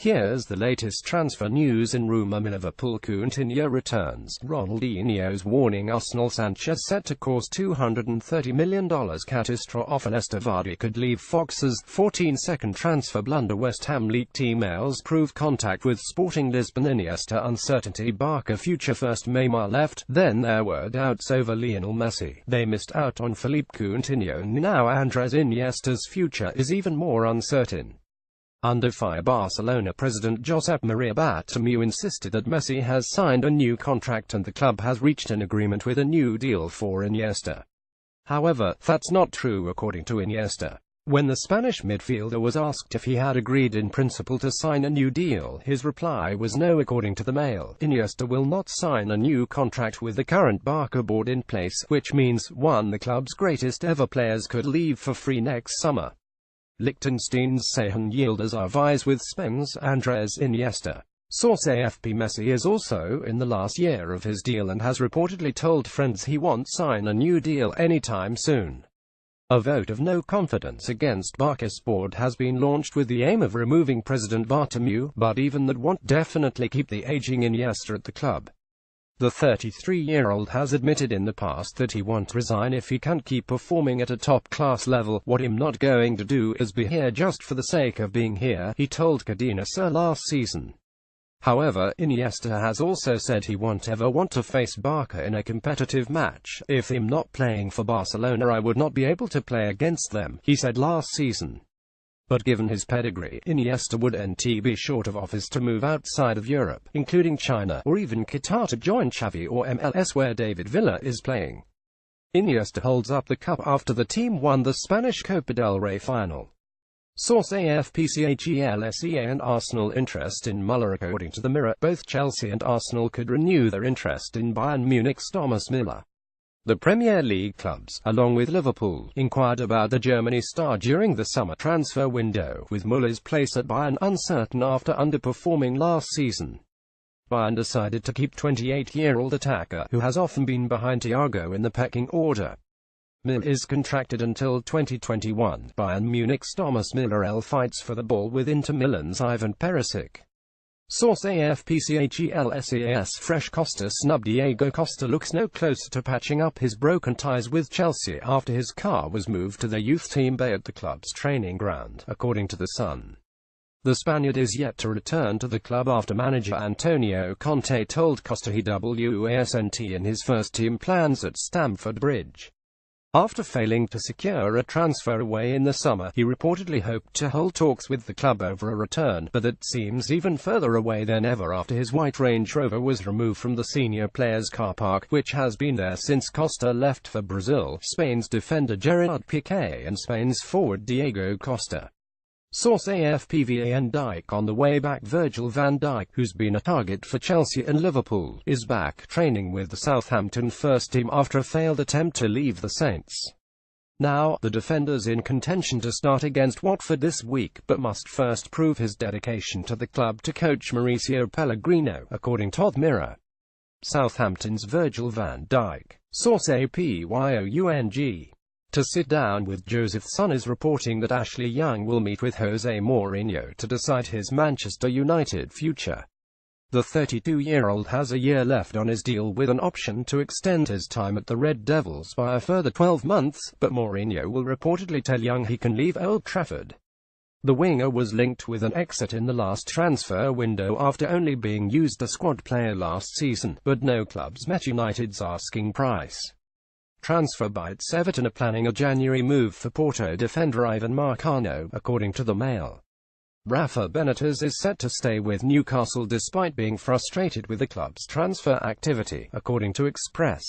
Here's the latest transfer news in rumour. Liverpool Coutinho returns. Ronaldinho's warning. Arsenal Sanchez set to cost $230 million catastrophe. Iniesta Vardy could leave Fox's 14-second transfer blunder. West Ham leaked emails prove contact with Sporting Lisbon. Iniesta uncertainty. Barca future first. Neymar left. Then there were doubts over Lionel Messi. They missed out on Philippe Coutinho. Now Andres Iniesta's future is even more uncertain. Under fire. Barcelona president Josep Maria Bartomeu insisted that Messi has signed a new contract and the club has reached an agreement with a new deal for Iniesta. However, that's not true according to Iniesta. When the Spanish midfielder was asked if he had agreed in principle to sign a new deal, his reply was no. According to the Mail, Iniesta will not sign a new contract with the current Barca board in place, which means, the club's greatest ever players could leave for free next summer. Liechtenstein's seyhan yildiz are vies with Spain's Andres Iniesta. Source: AFP. Messi is also in the last year of his deal and has reportedly told friends he won't sign a new deal anytime soon. A vote of no confidence against Barca's board has been launched with the aim of removing President Bartomeu, but even that won't definitely keep the aging Iniesta at the club. The 33-year-old has admitted in the past that he won't resign if he can't keep performing at a top-class level. "What I'm not going to do is be here just for the sake of being here," he told Cadena last season. However, Iniesta has also said he won't ever want to face Barca in a competitive match. "If I'm not playing for Barcelona, I would not be able to play against them," he said last season. But given his pedigree, Iniesta wouldn't be short of offers to move outside of Europe, including China, or even Qatar to join Xavi or MLS where David Villa is playing. Iniesta holds up the cup after the team won the Spanish Copa del Rey final. Source: AFP. Chelsean Arsenal interest in Muller. According to the Mirror, both Chelsea and Arsenal could renew their interest in Bayern Munich's Thomas Müller. The Premier League clubs, along with Liverpool, inquired about the Germany star during the summer transfer window, with Muller's place at Bayern uncertain after underperforming last season. Bayern decided to keep 28-year-old attacker, who has often been behind Thiago in the pecking order. Müller is contracted until 2021. Bayern Munich's Thomas Müller fights for the ball with Inter Milan's Ivan Perisic. Source: AFP. Chelsea's fresh Costa snub. Diego Costa looks no closer to patching up his broken ties with Chelsea after his car was moved to their youth team bay at the club's training ground, according to The Sun. The Spaniard is yet to return to the club after manager Antonio Conte told Costa he wasn't in his first team plans at Stamford Bridge. After failing to secure a transfer away in the summer, he reportedly hoped to hold talks with the club over a return, but that seems even further away than ever after his white Range Rover was removed from the senior players' car park, which has been there since Costa left for Brazil, Spain's defender Gerard Pique and Spain's forward Diego Costa. Source: AFP. Van Dijk on the way back. Virgil van Dijk, who's been a target for Chelsea and Liverpool, is back training with the Southampton first team after a failed attempt to leave the Saints. Now, the defender's in contention to start against Watford this week, but must first prove his dedication to the club to coach Mauricio Pellegrino, according to The Mirror. Southampton's Virgil van Dijk. Source: APYOUNG. To sit down with Joseph's Son is reporting that Ashley Young will meet with Jose Mourinho to decide his Manchester United future. The 32-year-old has a year left on his deal with an option to extend his time at the Red Devils by a further 12 months, but Mourinho will reportedly tell Young he can leave Old Trafford. The winger was linked with an exit in the last transfer window after only being used as squad player last season, but no clubs met United's asking price. Transfer bites. Everton are planning a January move for Porto defender Ivan Marcano, according to the Mail. Rafa Benitez is set to stay with Newcastle despite being frustrated with the club's transfer activity, according to Express.